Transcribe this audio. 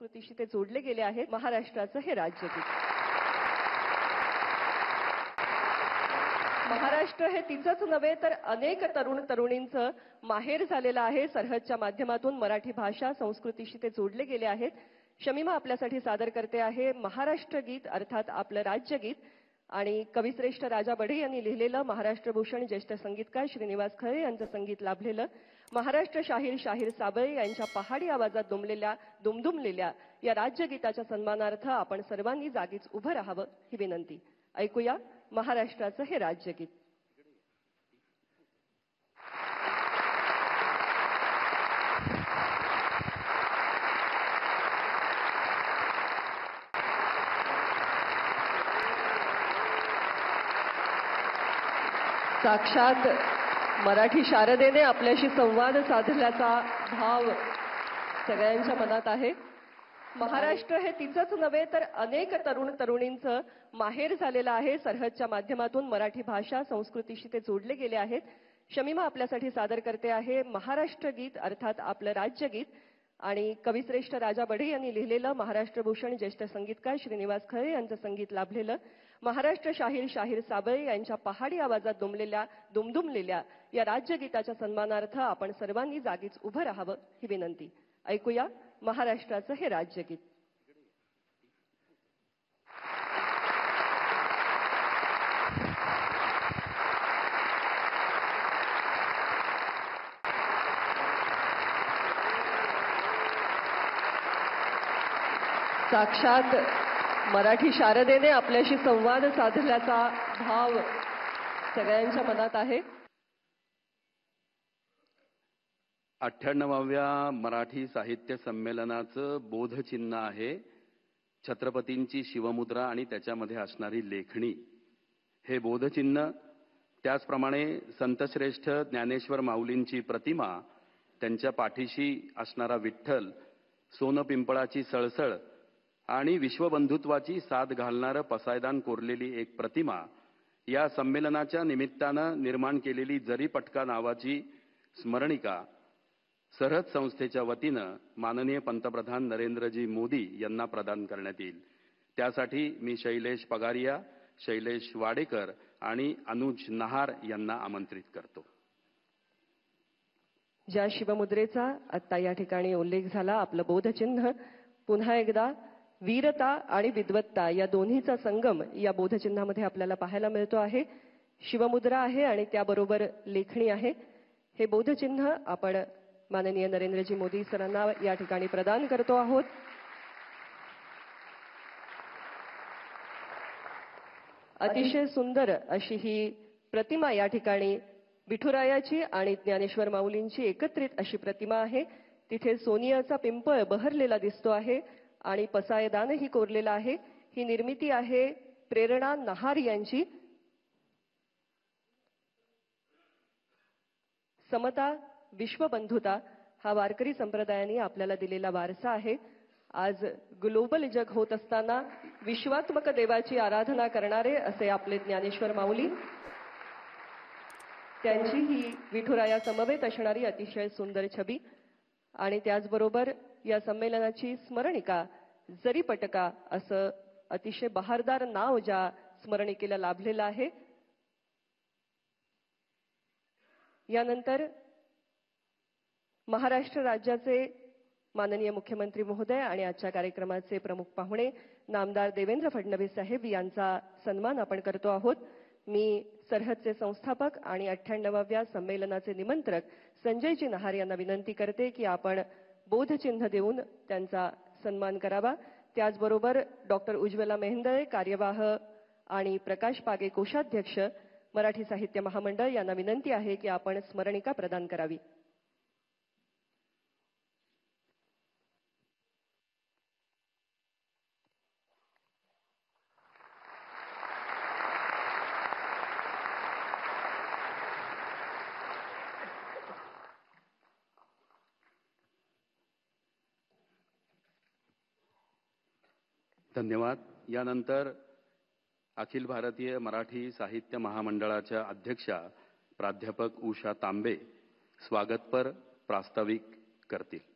संस्कृतीशी ते जोडले गेले आहेत. महाराष्ट्राचं हे राज्यगीत. महाराष्ट्र हे तिचंच नव्हे तर अनेक तरुण तरुणींचं माहेर झालेलं आहे. सरहदच्या माध्यमातून मराठी भाषा संस्कृतीशी ते जोडले गेले आहेत. शमीमा आपल्यासाठी सादर करते आहे महाराष्ट्र गीत अर्थात आपलं राज्यगीत. आणि कविश्रेष्ठ राजा बढे यांनी लिहिलेलं, महाराष्ट्र भूषण ज्येष्ठ संगीतकार श्रीनिवास खरे यांचं संगीत लाभलेलं, महाराष्ट्र शाहीर शाहीर साबळे यांच्या पहाडी आवाजात दुमदुमलेल्या या राज्यगीताच्या सन्मानार्थ आपण सर्वांनी जागीच उभं राहावं ही विनंती. ऐकूया महाराष्ट्राचं हे राज्यगीत. साक्षात मराठी शारदेने आपल्याशी संवाद साधल्याचा भाव सगळ्यांच्या मनात आहे. महाराष्ट्र हे तिचंच नव्हे तर अनेक तरुण तरुणींचं माहेर झालेलं आहे. सरहदच्या माध्यमातून मराठी भाषा संस्कृतीशी ते जोडले गेले आहेत. शमीमा आपल्यासाठी सादर करते आहे महाराष्ट्र गीत अर्थात आपलं राज्यगीत. आणि कविश्रेष्ठ राजा बढे यांनी लिहिलेलं, महाराष्ट्र भूषण ज्येष्ठ संगीतकार श्रीनिवास खरे यांचं संगीत लाभलेलं, महाराष्ट्र शाहीर शाहीर साबळे यांच्या पहाडी आवाजात दुमदुमलेल्या या राज्यगीताच्या सन्मानार्थ आपण सर्वांनी जागीच उभं राहावं ही विनंती. ऐकूया महाराष्ट्राचं हे राज्यगीत. साक्षात मराठी शारदेने आपल्याशी संवाद साधल्याचा भाव सगळ्यांच्या मनात आहे. 98व्या मराठी साहित्य संमेलनाचं बोधचिन्ह आहे छत्रपतींची शिवमुद्रा आणि त्याच्यामध्ये असणारी लेखणी. हे बोधचिन्ह, त्याचप्रमाणे संतश्रेष्ठ ज्ञानेश्वर माऊलींची प्रतिमा, त्यांच्या पाठीशी असणारा विठ्ठल, सोनपिंपळाची सळसळ आणि विश्वबंधुत्वाची साथ घालणारं पसायदान कोरलेली एक प्रतिमा, या संमेलनाच्या निमित्तानं निर्माण केलेली जरीपटका नावाची स्मरणिका सरहद संस्थेच्या वतीनं माननीय पंतप्रधान नरेंद्रजी मोदी यांना प्रदान करण्यात येईल. त्यासाठी मी शैलेश पगारिया, शैलेश वाडेकर आणि अनुज नहार यांना आमंत्रित करतो. ज्या शिवमुद्रेचा आता या ठिकाणी उल्लेख झाला, आपलं बोधचिन्ह, पुन्हा एकदा वीरता आणि विद्वत्ता या दोन्हीचा संगम या बोधचिन्हामध्ये आपल्याला पाहायला मिळतो आहे. शिवमुद्रा आहे आणि त्याबरोबर लेखणी आहे. हे बोधचिन्ह आपण माननीय नरेंद्रजी मोदी सरांना या ठिकाणी प्रदान करतो आहोत. अतिशय सुंदर अशी ही प्रतिमा या ठिकाणी विठुरायाची आणि ज्ञानेश्वर माऊलींची एकत्रित अशी प्रतिमा आहे. तिथे सोनियाचा पिंपळ बहरलेला दिसतो आहे आणि पसायदानही कोरलेला आहे. ही निर्मिती आहे प्रेरणा नहार यांची. समता, विश्वबंधुता हा वारकरी संप्रदायाने आपल्याला दिलेला वारसा आहे. आज ग्लोबल जग होत असताना विश्वात्मक देवाची आराधना करणारे असे आपले ज्ञानेश्वर माऊली, त्यांची ही विठुराया समवेत असणारी अतिशय सुंदर छबी आणि त्याचबरोबर या संमेलनाची स्मरणिका जरीपटका असं अतिशय बहारदार नाव ज्या स्मरणिकेला लाभलेलं आहे. यानंतर महाराष्ट्र राज्याचे माननीय मुख्यमंत्री महोदय आणि आजच्या कार्यक्रमाचे प्रमुख पाहुणे नामदार देवेंद्र फडणवीस साहेब यांचा सन्मान आपण करतो आहोत. मी सरहदचे संस्थापक आणि 98व्या संमेलनाचे निमंत्रक संजयजी नहार यांना विनंती करते की आपण बोधचिन्ह देऊन त्यांचा सन्मान करावा. त्याचबरोबर डॉक्टर उज्ज्वला मेहेंदळे, कार्यवाह आणि प्रकाश पागे, कोषाध्यक्ष, मराठी साहित्य महामंडळ यांना विनंती आहे की आपण स्मरणिका प्रदान करावी. धन्यवाद. यानंतर अखिल भारतीय मराठी साहित्य महामंडळाच्या अध्यक्षा प्राध्यापक उषा तांबे स्वागतपर प्रास्ताविक करतील.